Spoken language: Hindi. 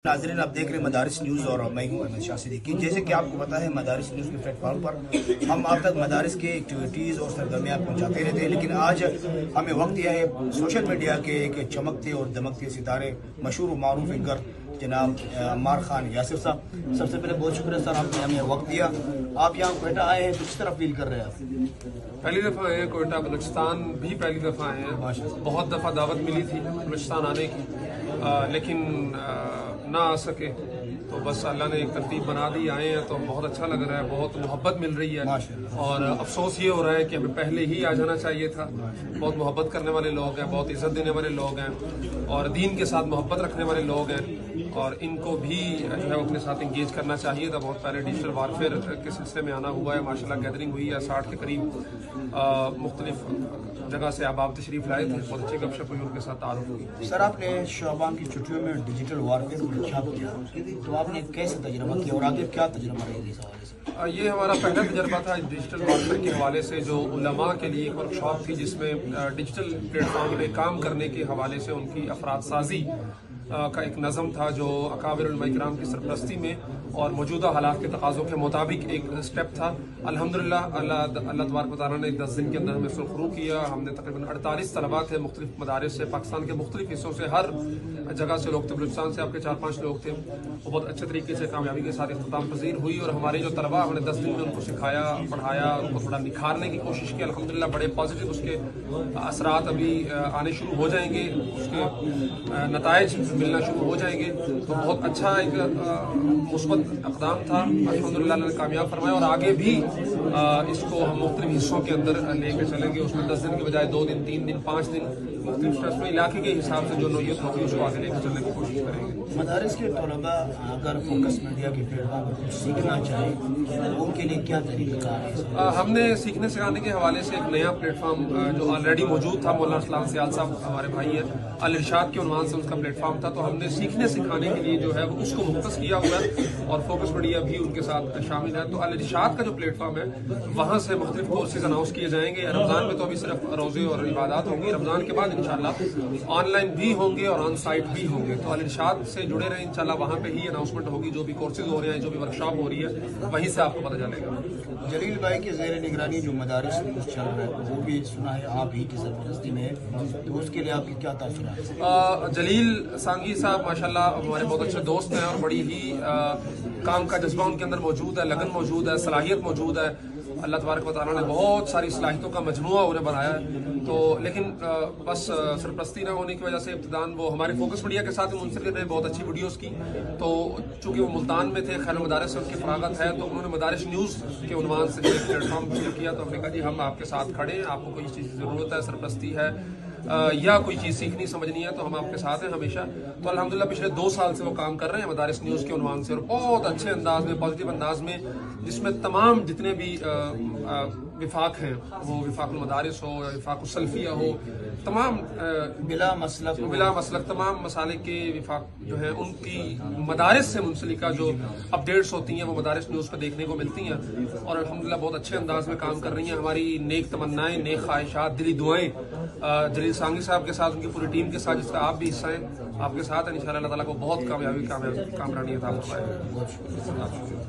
नाज़रीन, आप देख रहे हैं मदारिस न्यूज़ और मैं हूं अहमद शाह सिद्दीकी। जैसे कि आपको पता है, मदारिस न्यूज़ के प्लेटफॉर्म पर हम आप तक मदारिस के एक्टिविटीज़ और सरगर्मियाँ पहुंचाते रहते हैं, लेकिन आज हमें वक्त दिया है सोशल मीडिया के एक चमकते और दमकते सितारे मशहूर मारूफ फिगर जनाब अम्मार खान यासिर साहब। सबसे पहले बहुत शुक्रिया सर, आपने हमें वक्त दिया। आप यहाँ कोयटा आए हैं तो किस तरह फील कर रहे हैं आप? पहली दफ़ा आए हैं कोयटा, बलूचिस्तान भी पहली दफ़ा आए हैं। बहुत दफ़ा दावत मिली थी बलूचिस्तान आने की, लेकिन ना आ सके, तो बस अल्लाह ने एक तरतीब बना दी, आए हैं तो बहुत अच्छा लग रहा है, बहुत मोहब्बत मिल रही है। और अफसोस ये हो रहा है कि हमें पहले ही आ जाना चाहिए था। बहुत मोहब्बत करने वाले लोग हैं, बहुत इज्जत देने वाले लोग हैं और दीन के साथ मोहब्बत रखने वाले लोग हैं, और इनको भी जो है अपने साथ इंगेज करना चाहिए था। बहुत पहले डिजिटल वारफेयर के सिलसिले में आना हुआ है, माशाल्लाह गैदरिंग हुई है 60 के करीब। मुख्तलिफ जगह से अब आप तशरीफ लाए थे, बहुत अच्छी गपशप हुई, उनके साथ तारुफ हुई। सर, आपने शाबान की छुट्टियों में डिजिटल वारफेयर को छाप किया, तो आपने कैसे तजुर्बा किया और आगे क्या तजुर्बा रहेगी इस हवाले से? ये हमारा पहला तजर्बा था डिजिटल वारफेयर के हवाले से, जो उलमा के लिए एक वर्कशॉप थी जिसमें डिजिटल प्लेटफॉर्म में काम करने के हवाले से उनकी अफराद साजी का एक नज़म था, जो अकाबिर उलमा इकराम की सरपरस्ती में और मौजूदा हालात के तकाज़ों के मुताबिक एक स्टेप था। अल्हम्दुलिल्लाह अल्लाह तबारक व तआला ने 10 दिन के अंदर हमें सुरखरू किया। हमने तकरीबन 48 तलबा थे मुख्तलिफ मदारिस से, पाकिस्तान के मुख्तलिफ हिस्सों से, हर जगह से लोग थे। बलूचिस्तान से आपके 4-5 लोग थे। वो बहुत अच्छे तरीके से कामयाबी के साथ इख्तिताम पजीर हुई और हमारे जो तलबा, हमने 10 दिन में उनको सिखाया, पढ़ाया, उनको थोड़ा निखारने की कोशिश की। अल्हम्दुलिल्लाह बड़े पॉजिटिव उसके असरात अभी आने शुरू हो जाएंगे, उसके नताइज मिलना शुरू हो जाएंगे। तो बहुत अच्छा एक मुस्बत इक़दाम था, अल्हम्दुलिल्लाह ने कामयाब फरमाया और आगे भी इसको हम मुख्तलिफ हिस्सों के अंदर लेके चलेंगे। उसमें 10 दिन के बजाय 2 दिन, 3 दिन, 5 दिन मुख्तलिफ ट्रस्ट में इलाके के हिसाब से जो नोयत होगी उसको आगे लेकर चलने की कोशिश करेंगे। मदारिस के तलबा अगर फोकस मीडिया के प्लेटफॉर्म पर कुछ सीखना चाहे तो उनके लिए क्या तरीका है? हमने सीखने सिखाने के हवाले से एक नया प्लेटफॉर्म जो ऑलरेडी मौजूद था, मौलाना सलाम सियाल साहब हमारे भाई हैं, अल इरशाद के उन्वान से उसका प्लेटफॉर्म था, तो हमने सीखने सिखाने के लिए जो है उसको मुख्तस किया हुआ है और फोकस मीडिया भी उनके साथ शामिल है। तो अल इरशाद का जो प्लेटफॉर्म है वहाँ से मुख्तलिफ कोर्सेज अनाउंस किए जाएंगे। रमजान में तो अभी सिर्फ रोजे और इबादत होंगी, रमजान के बाद इंशाल्लाह ऑनलाइन भी होंगे और ऑन साइट भी होंगे। तो अल इरशाद से जुड़े रहे, इंशाल्लाह वहाँ पे ही अनाउंसमेंट होगी। जो भी कोर्सेज हो रहे हैं, जो भी वर्कशॉप हो रही है, वहीं से आपको पता चलेगा। जलील भाई के ज़ेर निगरानी जो मदारिस चल रहा है, वो भी सुना है आप ही की सरपरस्ती में है, तो उसके लिए आपकी क्या तासुरात है? जलील सांगी साहब माशाल्लाह हमारे बहुत अच्छे दोस्त हैं और बड़ी ही काम का जज्बा उनके अंदर मौजूद है, लगन मौजूद है, सलाहियत मौजूद है। अल्लाह तबारक व तआला ने बहुत सारी सलाहियतों का मजमुआ उन्हें बनाया है। तो लेकिन बस सरपरस्ती न होने की वजह से इब्तिदान वो हमारे फोकस मीडिया के साथ मुंसलिक रहे, बहुत अच्छी वीडियोस की। तो चूंकि वो मुल्तान में थे, खैर मदारिस से उनकी फरागत है, तो उन्होंने मदारिस न्यूज़ के उन्वान से एक प्लेटफॉर्म शुरू किया। तो हमने कहा जी हम आपके साथ खड़े हैं, आपको कोई चीज़ की ज़रूरत है, सरपरस्ती है या कोई चीज़ सीखनी समझनी है, तो हम आपके साथ हैं हमेशा। तो अल्हम्दुलिल्लाह पिछले 2 साल से वो काम कर रहे हैं मदारिस न्यूज़ के उन्वान से, और बहुत अच्छे अंदाज में, पॉजिटिव अंदाज में, जिसमें तमाम जितने भी विफाक हैं, वो विफाकुल मदारिस हो या विफाकुल सल्फिया हो, तमाम बिला मसलक तमाम मसाले के विफाक जो है उनकी मदारिस से मुंसलिका जो अपडेट्स होती हैं वो मदारिस न्यूज़ पर देखने को मिलती हैं और अल्हम्दुलिल्लाह बहुत अच्छे अंदाज में काम कर रही हैं। हमारी नेक तमन्नाएं, नेक ख्वाहिशात, दिली दुआएं जलील सांगी साहब के साथ, उनकी पूरी टीम के साथ, जिसका आप भी हिस्सा हैं, आपके साथ है। इंशाअल्लाह अल्लाह ताला को बहुत कामयाबी कामरानी अता फरमाए।